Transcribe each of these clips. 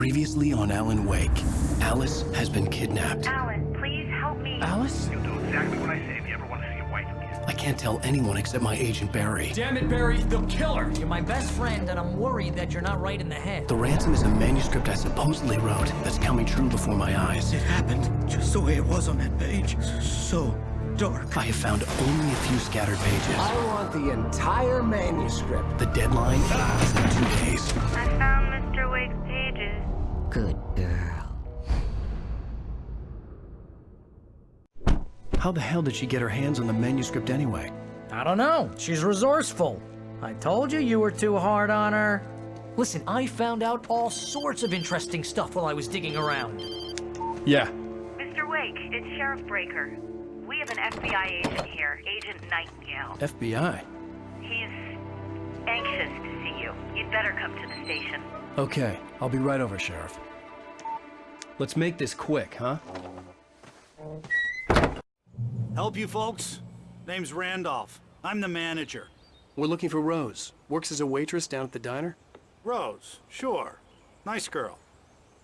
Previously on Alan Wake, Alice has been kidnapped. Alan, please help me. Alice? You'll do exactly what I say if you ever want to see your wife again. I can't tell anyone except my agent Barry. Damn it, Barry, they'll kill her! You're my best friend, and I'm worried that you're not right in the head. The ransom is a manuscript I supposedly wrote that's coming true before my eyes. It happened just the way it was on that page. So dark. I have found only a few scattered pages. I want the entire manuscript. The deadline is in 2 days. I found Mr. Wake's pages. Good girl. How the hell did she get her hands on the manuscript anyway? I don't know. She's resourceful. I told you were too hard on her. Listen, I found out all sorts of interesting stuff while I was digging around. Yeah. Mr. Wake, it's Sheriff Breaker. We have an FBI agent here, Agent Nightingale. FBI? He's anxious to see you. You'd better come to the station. Okay, I'll be right over, Sheriff. Let's make this quick, huh? Help you folks? Name's Randolph. I'm the manager. We're looking for Rose. Works as a waitress down at the diner. Rose, sure. Nice girl.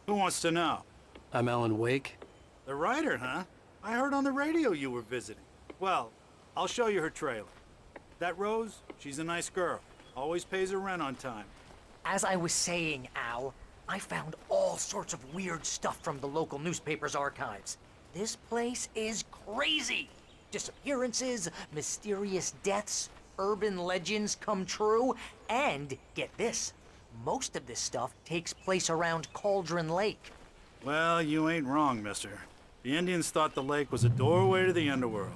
Who wants to know? I'm Alan Wake. The writer, huh? I heard on the radio you were visiting. Well, I'll show you her trailer. That Rose, she's a nice girl. Always pays her rent on time. As I was saying, Al, I found all sorts of weird stuff from the local newspaper's archives. This place is crazy. Disappearances, mysterious deaths, urban legends come true, and get this, most of this stuff takes place around Cauldron Lake. Well, you ain't wrong, mister. The Indians thought the lake was a doorway to the underworld.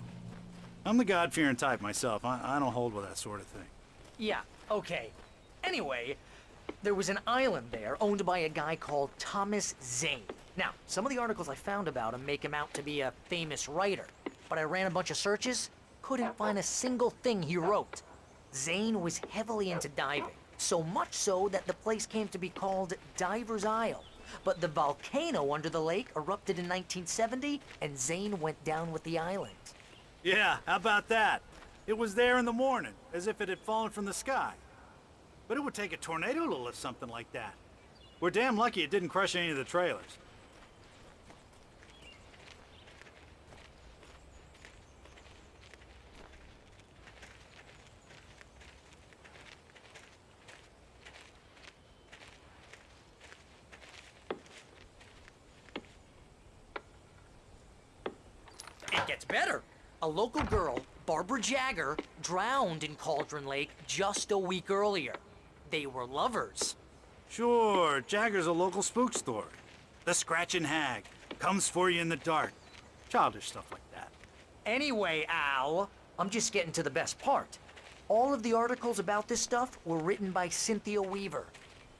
I'm the God-fearing type myself. I don't hold with that sort of thing. Yeah, okay. Anyway, there was an island there owned by a guy called Thomas Zane. Now, some of the articles I found about him make him out to be a famous writer, but I ran a bunch of searches, couldn't find a single thing he wrote. Zane was heavily into diving, so much so that the place came to be called Diver's Isle. But the volcano under the lake erupted in 1970, and Zane went down with the island. Yeah, how about that? It was there in the morning, as if it had fallen from the sky. But it would take a tornado to lift something like that. We're damn lucky it didn't crush any of the trailers. It gets better. A local girl, Barbara Jagger, drowned in Cauldron Lake just a week earlier. They were lovers. Sure, Jagger's a local spook story. The Scratching Hag comes for you in the dark. Childish stuff like that. Anyway, Al, I'm just getting to the best part. All of the articles about this stuff were written by Cynthia Weaver.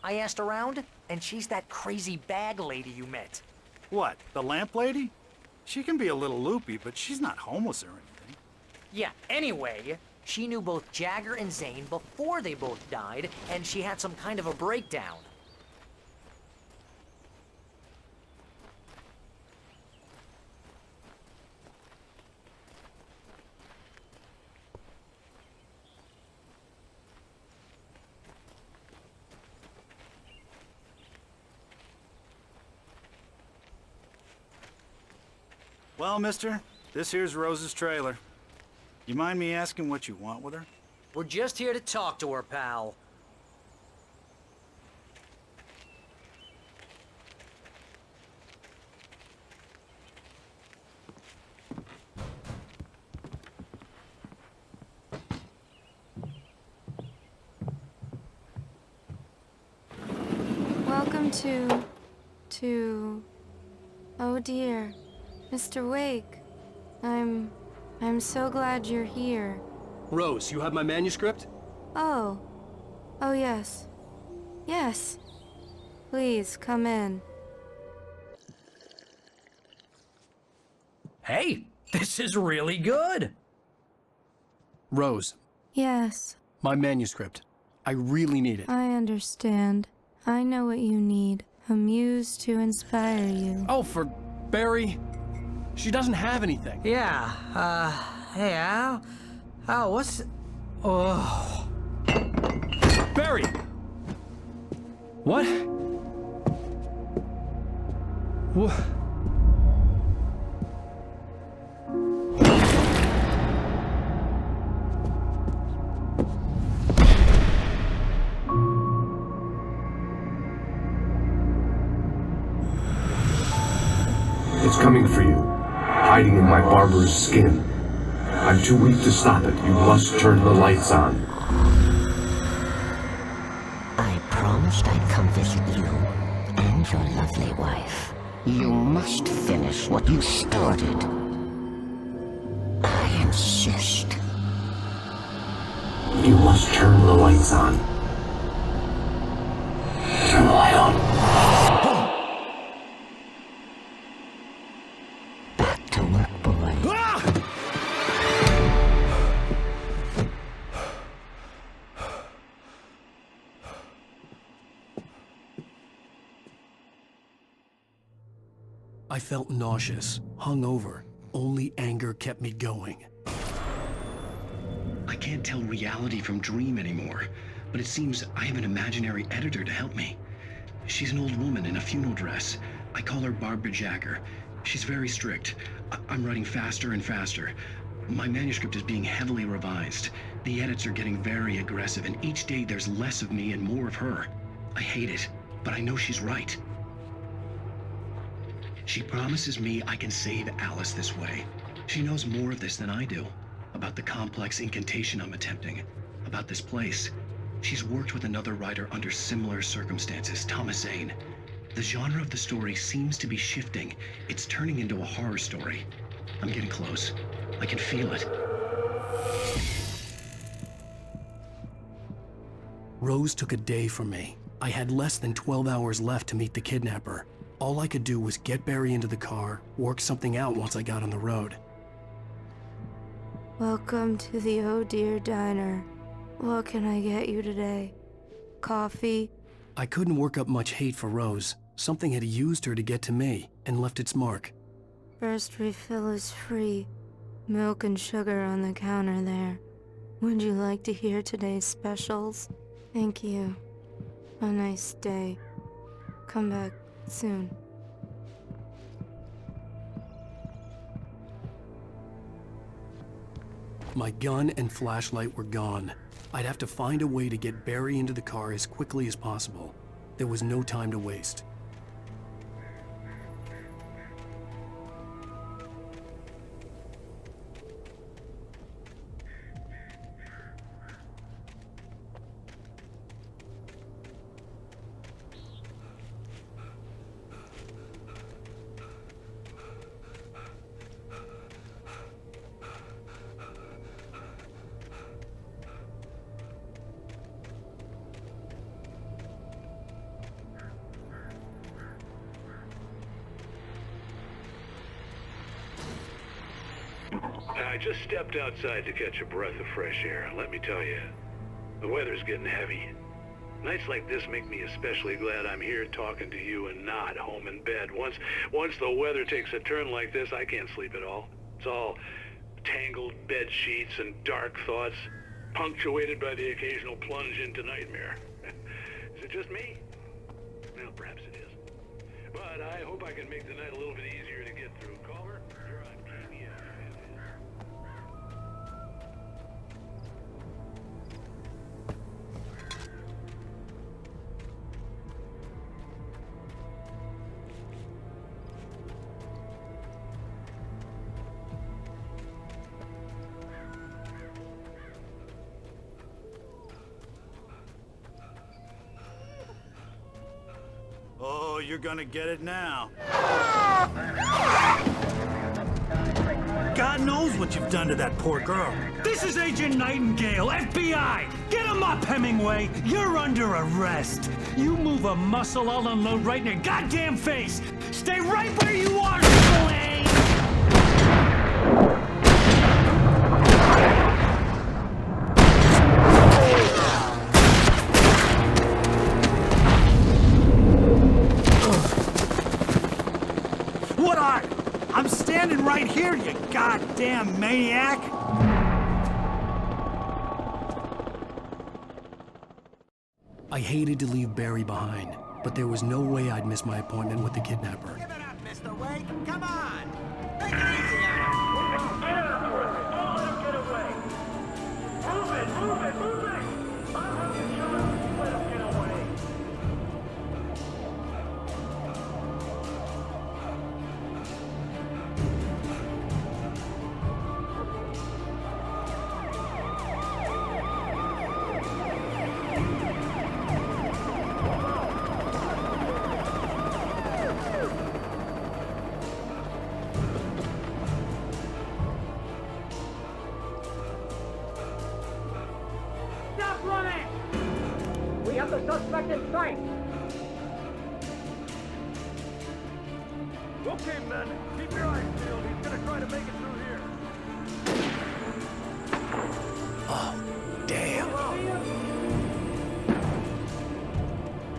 I asked around, and she's that crazy bag lady you met. What, the lamp lady? She can be a little loopy, but she's not homeless or anything. Yeah, anyway, she knew both Jagger and Zane before they both died, and she had some kind of a breakdown. Well, mister, this here's Rose's trailer. You mind me asking what you want with her? We're just here to talk to her, pal. Welcome to... Oh dear, Mr. Wake. I'm so glad you're here. Rose, you have my manuscript? Oh. Oh yes. Yes. Please, come in. Hey, this is really good. Rose, Yes, my manuscript. I really need it. I understand. I know what you need. A muse to inspire you. Oh, for Barry. She doesn't have anything. Yeah, hey, Al. Al, what's... Oh... Barry! What? What? It's coming for you, hiding in my barber's skin. I'm too weak to stop it. You must turn the lights on. I promised I'd come visit you and your lovely wife. You must finish what you started. I insist. You must turn the lights on. Turn the light on. Back to work, boy. I felt nauseous, hungover. Only anger kept me going. I can't tell reality from dream anymore, but it seems I have an imaginary editor to help me. She's an old woman in a funeral dress. I call her Barbara Jacker. She's very strict. I'm writing faster and faster. My manuscript is being heavily revised. The edits are getting very aggressive, and each day there's less of me and more of her. I hate it, but I know she's right. She promises me I can save Alice this way. She knows more of this than I do. About the complex incantation I'm attempting. About this place. She's worked with another writer under similar circumstances, Thomas Zane. The genre of the story seems to be shifting. It's turning into a horror story. I'm getting close. I can feel it. Rose took a day from me. I had less than 12 hours left to meet the kidnapper. All I could do was get Barry into the car, work something out once I got on the road. Welcome to the Oh Dear Diner. What can I get you today? Coffee? I couldn't work up much hate for Rose. Something had used her to get to me and left its mark. First refill is free. Milk and sugar on the counter there. Would you like to hear today's specials? Thank you. A nice day. Come back soon. My gun and flashlight were gone. I'd have to find a way to get Barry into the car as quickly as possible. There was no time to waste. I just stepped outside to catch a breath of fresh air, and let me tell you, the weather's getting heavy. Nights like this make me especially glad I'm here talking to you and not home in bed. Once the weather takes a turn like this, I can't sleep at all. It's all tangled bed sheets and dark thoughts, punctuated by the occasional plunge into nightmare. Is it just me? Well, perhaps it is. But I hope I can make the night a little bit easier to get through. Caller, you're on KBS. Oh, you're gonna get it now. God knows what you've done to that poor girl. This is Agent Nightingale, FBI! Get him up, Hemingway! You're under arrest! You move a muscle, I'll unload right in your goddamn face! Stay right where you are, Slane! What are? I'm standing right here, you goddamn maniac! I hated to leave Barry behind. but there was no way I'd miss my appointment with the kidnapper. Give it up, Mr. Wake. Come on. Take it easy on him. Get after it! Don't let him get away! Move it! Move it! Move it! I'll have you shot! Let him get away! Stop running! We have the suspect in sight. Okay, men, keep your eyes peeled. He's gonna try to make it through here. Oh, damn.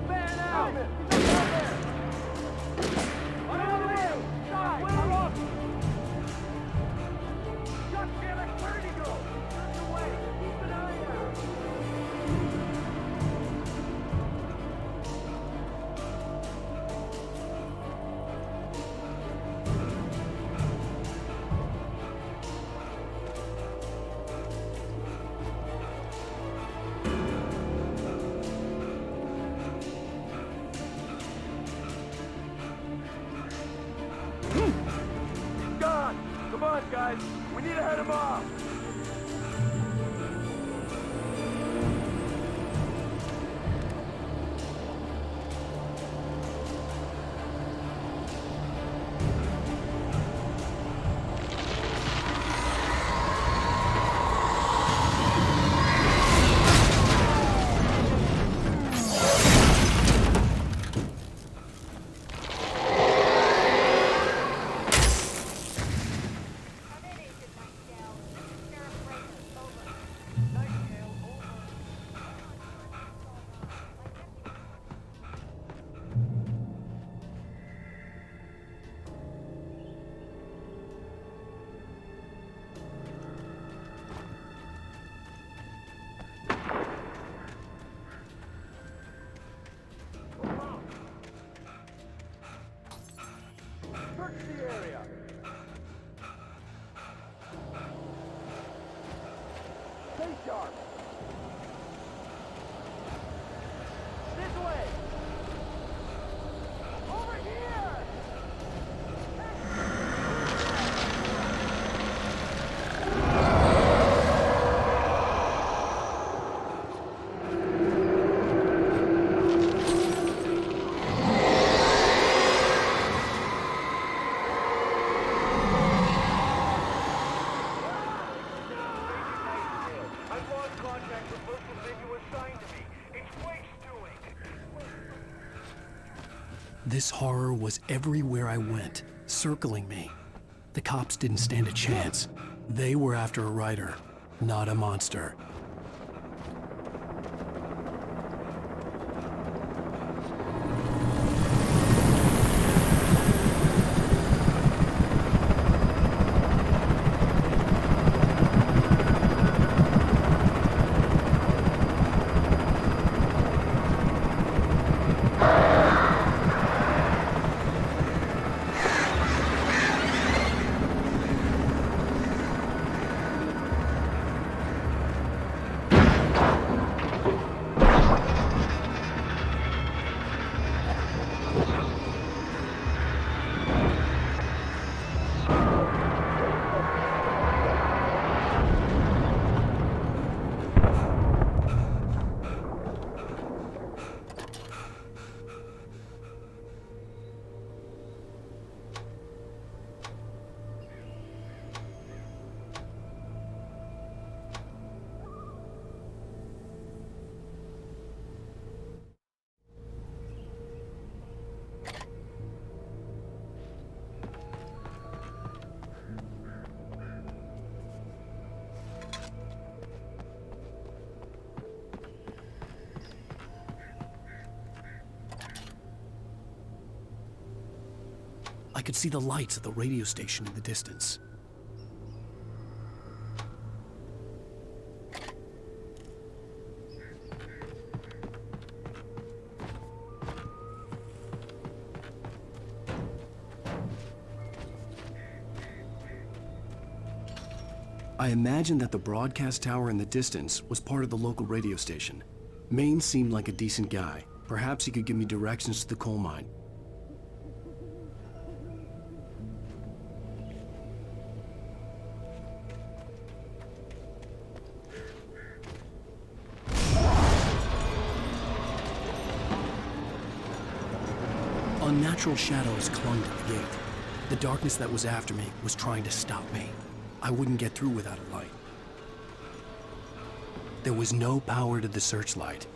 Man out! He's up there! On the way! Side! We're up! God damn it! Where did he go? Turn away! Keep an eye out! He's gone! Come on, guys! We need to head him off! Search the area! Stay sharp! This way! Over here! I've lost contact with most of the men you assigned to me. It's Wake's doing. This horror was everywhere I went, circling me. The cops didn't stand a chance. They were after a writer, not a monster. I could see the lights of the radio station in the distance. I imagined that the broadcast tower in the distance was part of the local radio station. Maine seemed like a decent guy. Perhaps he could give me directions to the coal mine. Unnatural shadows clung to the gate. The darkness that was after me was trying to stop me. I wouldn't get through without a light. There was no power to the searchlight.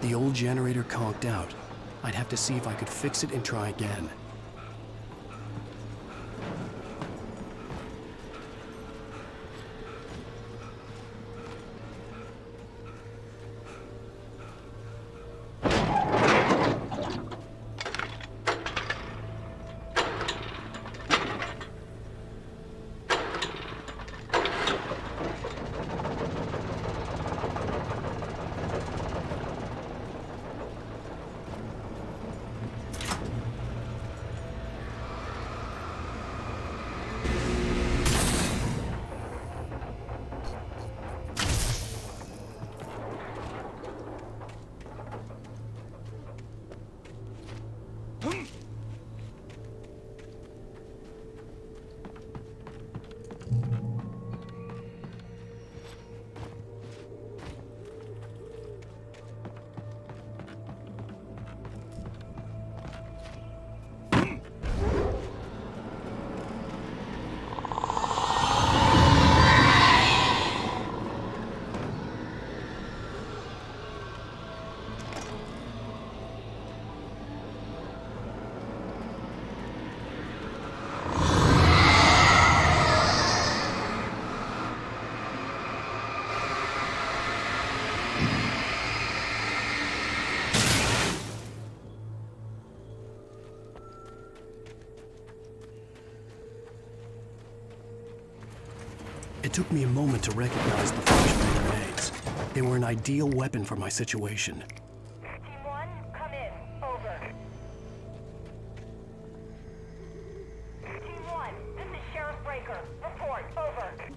The old generator conked out. I'd have to see if I could fix it and try again. It took me a moment to recognize the flashbang grenades. They were an ideal weapon for my situation. Team 1, come in. Over. Team 1, this is Sheriff Breaker. Report. Over. Team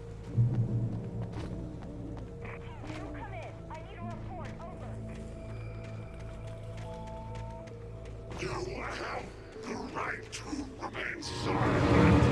2, come in. I need a report. Over. You have the right to remain silent.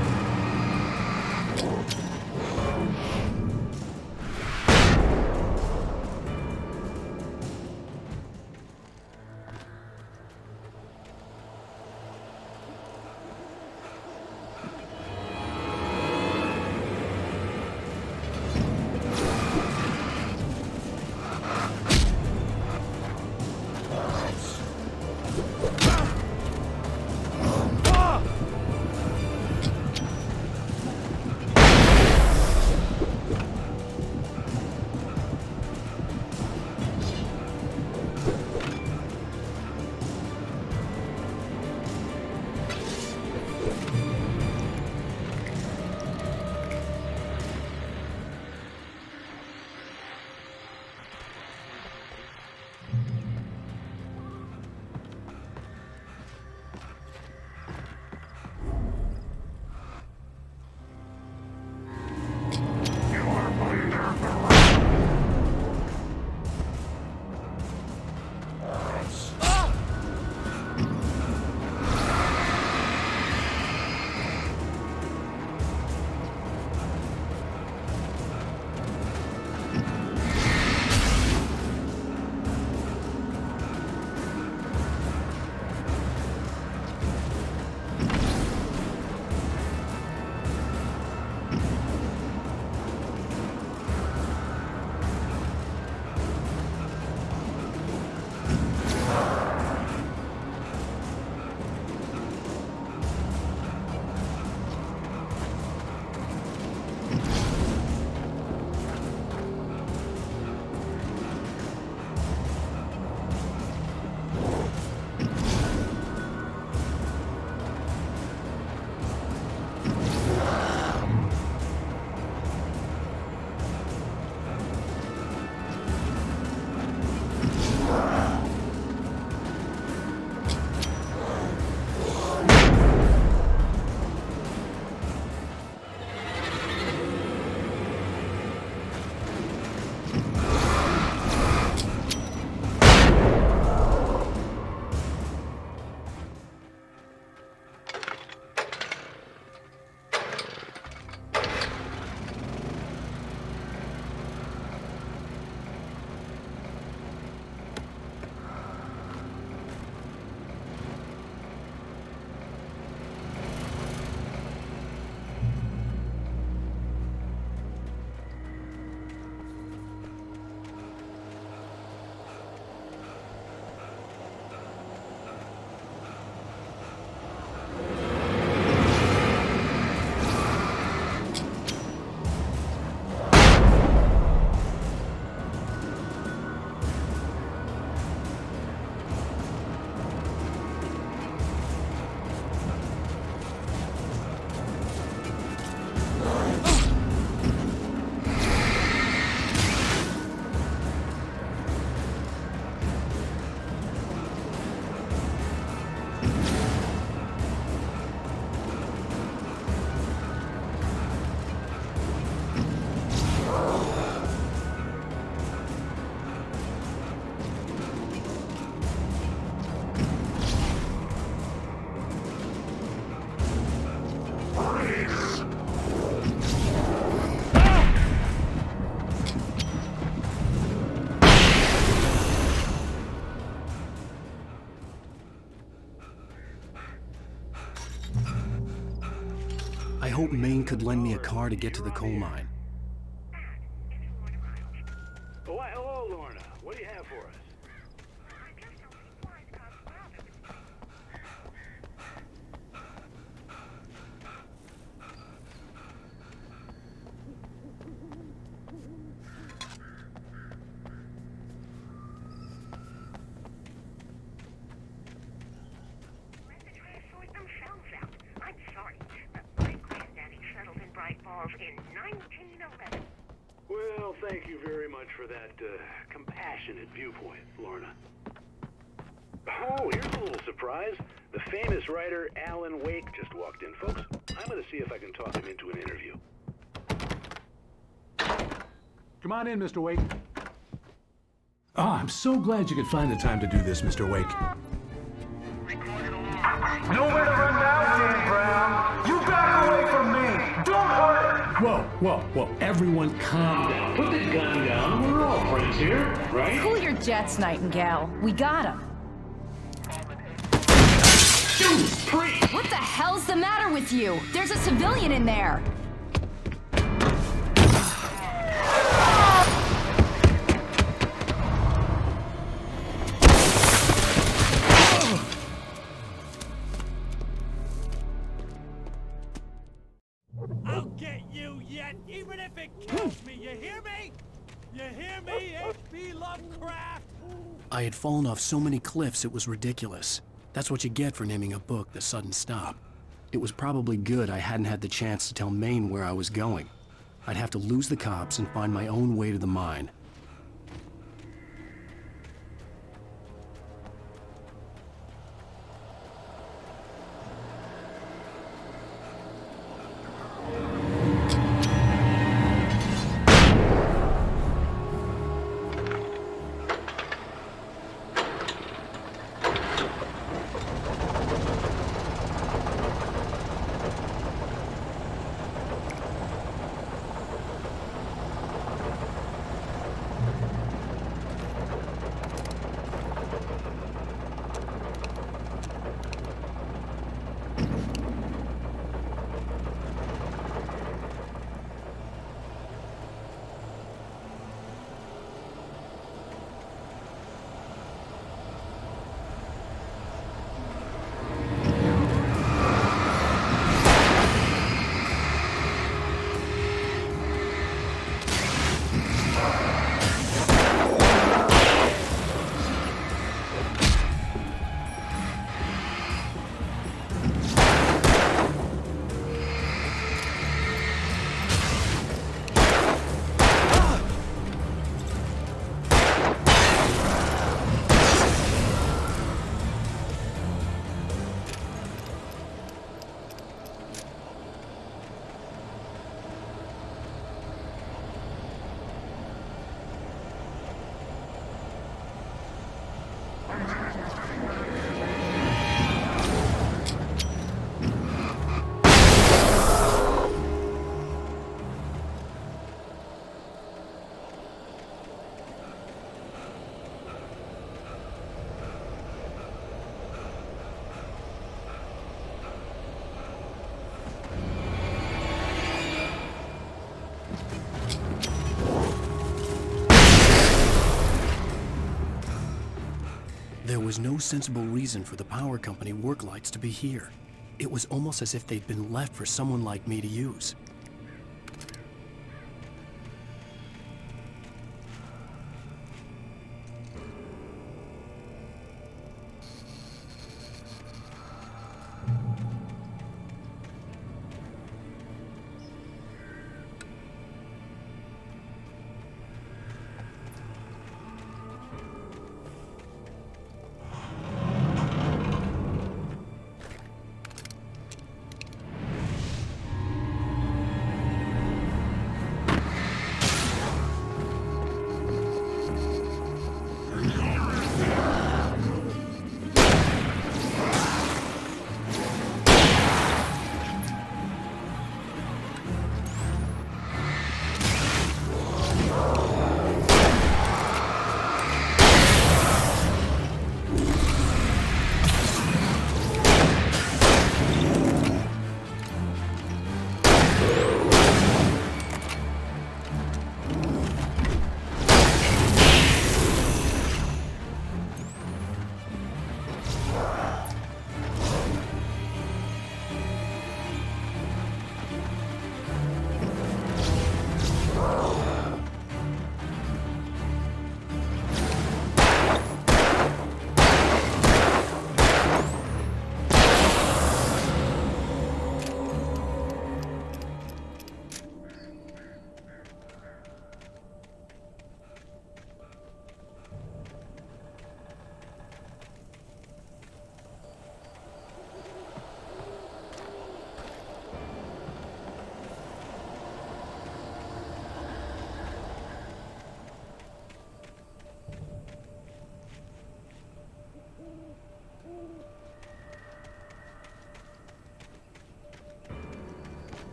I hope Maine could lend me a car to get to the coal mine. Oh, why, hello, Lorna. What do you have for us? I'm sorry, but my granddaddy settled in Bright Falls in 1911. Well, thank you very much for that compassionate viewpoint, Lorna. Oh, here's a little surprise. The famous writer Alan Wake just walked in, folks. I'm going to see if I can talk him into an interview. Come on in, Mr. Wake. Oh, I'm so glad you could find the time to do this, Mr. Wake. Nowhere to run now, Dan Brown. You back away from me. Don't hurt her. Whoa. Everyone calm down. Put the gun down. We're all friends here, right? Cool your jets, Nightingale. We got him. What the hell's the matter with you? There's a civilian in there. I'll get you yet, even if it kills me. You hear me? You hear me, H.P. Lovecraft? I had fallen off so many cliffs it was ridiculous. That's what you get for naming a book The Sudden Stop. It was probably good I hadn't had the chance to tell Maine where I was going. I'd have to lose the cops and find my own way to the mine. There was no sensible reason for the power company work lights to be here. It was almost as if they'd been left for someone like me to use.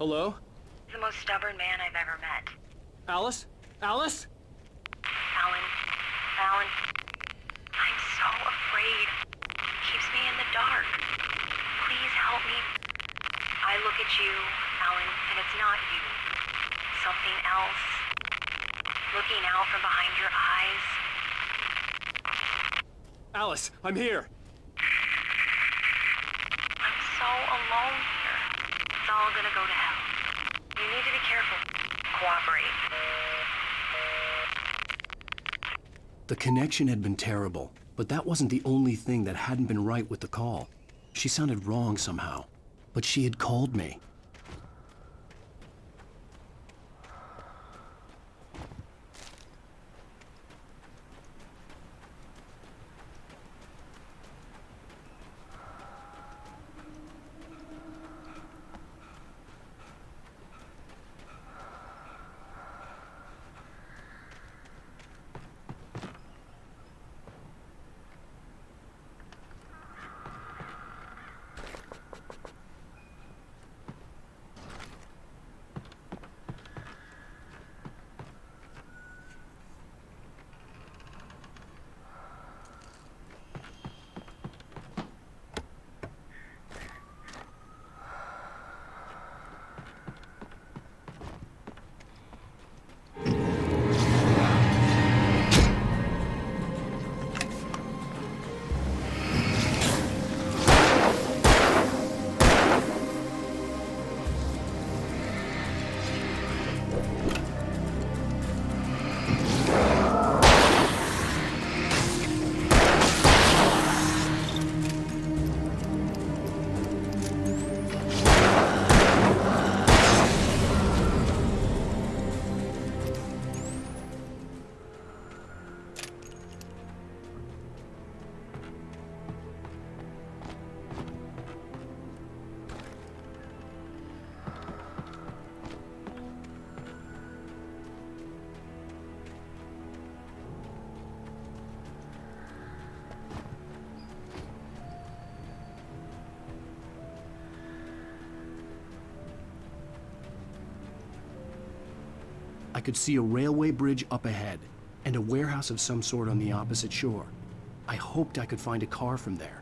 Hello? The most stubborn man I've ever met. Alice? Alice? Alan. Alan. I'm so afraid. He keeps me in the dark. Please help me. I look at you, Alan, and it's not you. Something else. Looking out from behind your eyes. Alice, I'm here. I'm so alone here. It's all gonna go to hell. You need to be careful. Cooperate. The connection had been terrible, but that wasn't the only thing that hadn't been right with the call. She sounded wrong somehow, but she had called me. I could see a railway bridge up ahead, and a warehouse of some sort on the opposite shore. I hoped I could find a car from there.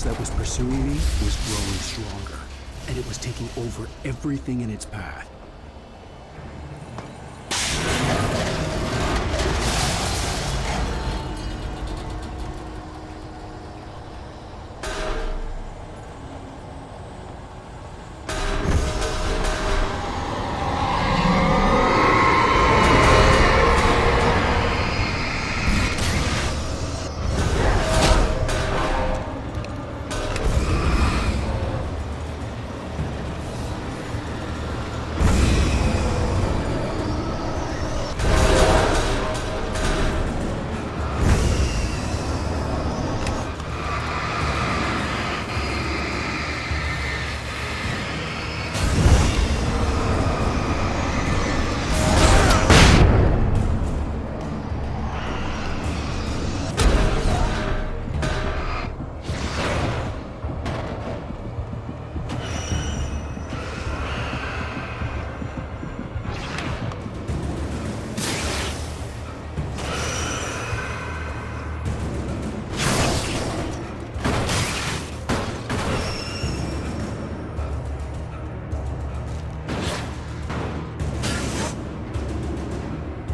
That was pursuing me was growing stronger, and it was taking over everything in its path.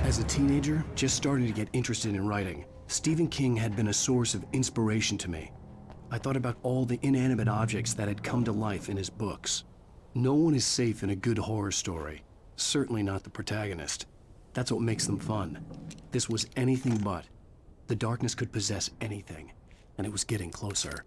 As a teenager, just starting to get interested in writing, Stephen King had been a source of inspiration to me. I thought about all the inanimate objects that had come to life in his books. No one is safe in a good horror story, certainly not the protagonist. That's what makes them fun. This was anything but. The darkness could possess anything, and it was getting closer.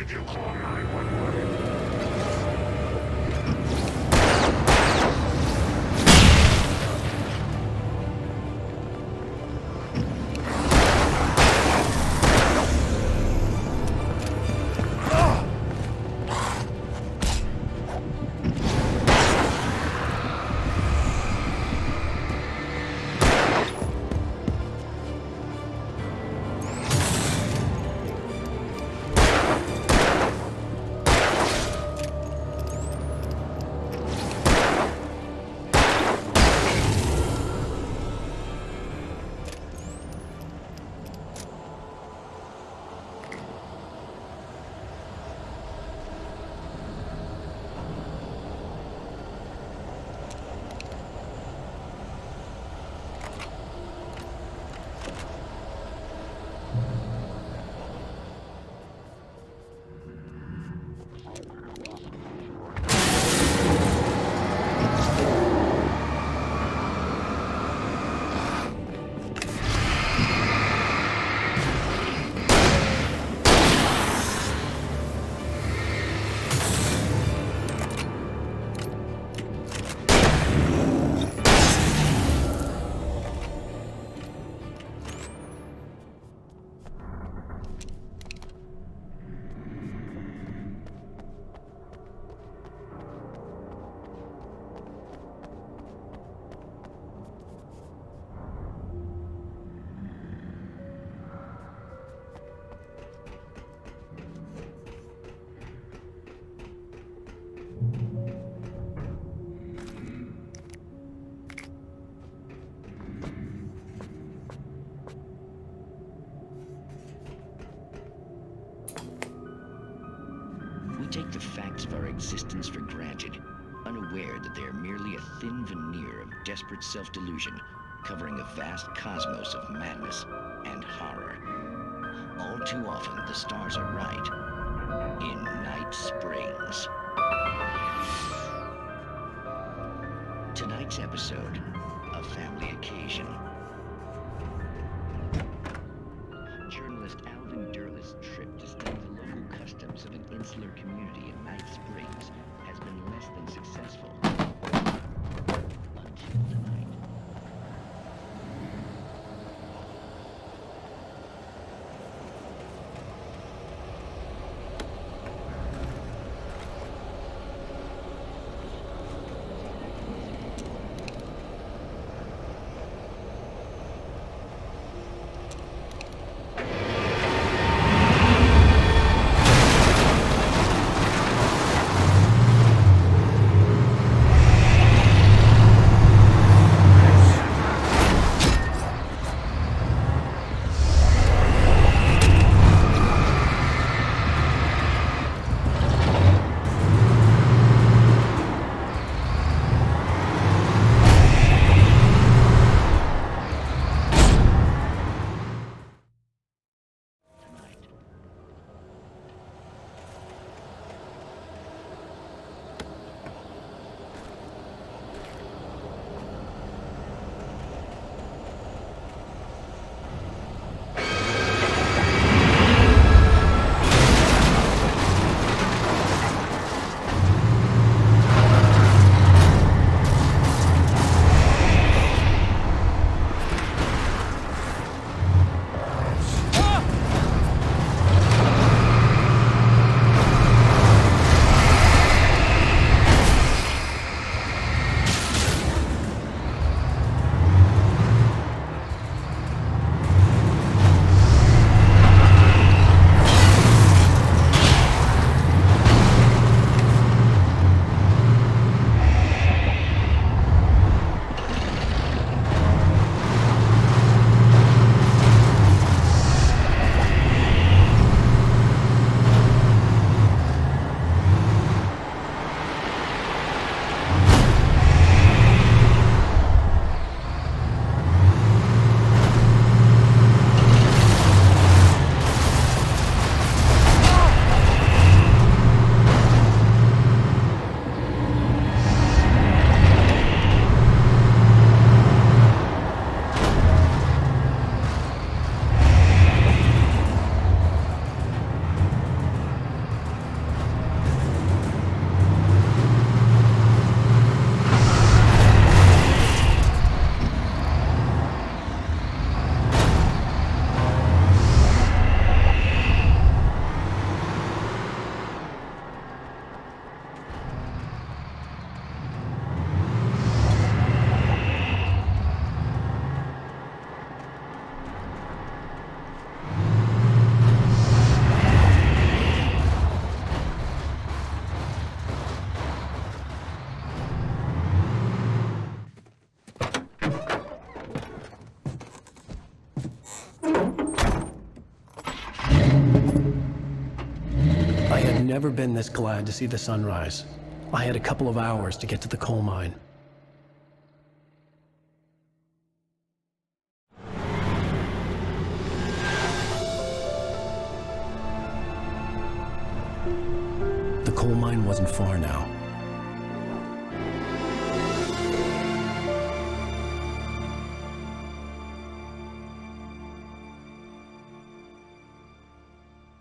did you call 911? We take the facts of our existence for granted, unaware that they are merely a thin veneer of desperate self-delusion, covering a vast cosmos of madness and horror. All too often, the stars are right. In Night Springs. Tonight's episode, a family occasion. Journalist Alvin Durl's trip to study the local customs of an insular community in Night Springs has been less than successful. Until tonight. never been this glad to see the sunrise. I had a couple of hours to get to the coal mine. The coal mine wasn't far now.